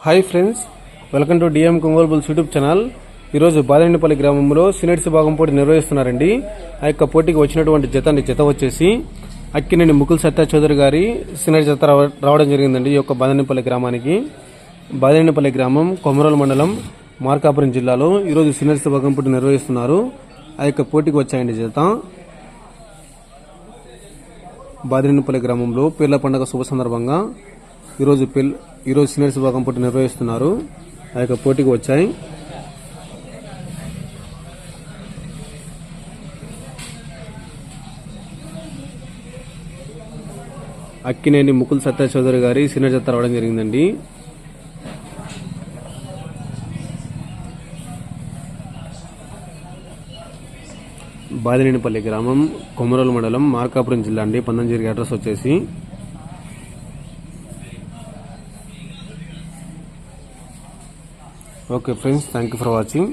Hi friends, welcome to DM కొంగోలు bulls YouTube channel. ఈరోజు బాదినేనిపల్లి గ్రామంలో సీనియర్స్ విభాగం పోటీ నిర్వహిస్తున్నారండి. ఆ యొక్క పోటీకి వచ్చినటువంటి జత వచ్చేసి అక్కినేని ముకుల్ సత్య చౌదరి గారి సీనియర్ జత రావడం జరిగిందండి. ఈ యొక్క బాదినేనిపల్లి గ్రామానికి. బాదినేనిపల్లి గ్రామం కొమరోలు మండలం మార్కాపురం జిల్లాలో ఈరోజు సీనియర్స్ విభాగం పోటీ నిర్వహిస్తున్నారు. ఆ యొక్క పోటీకి వచ్చాయండి జత. బాదినేనిపల్లి గ్రామంలో పీర్ల పండుగ శుభ సందర్భంగా ఈరోజు సీనియర్స్ విభాగం పోటీ నిర్వహిస్తున్నారు. ఆ యొక్క పోటీకి వచ్చాయి. అక్కినేని ముకుల్ సత్య చౌదరి గారి సీనియర్ జత రావడం జరిగిందండి. బాదినేనిపల్లి గ్రామం కొమరోలు మండలం మార్కాపురం జిల్లా అండి. పందంజేరి అడ్రస్ వచ్చేసి. Okay friends, thank you for watching.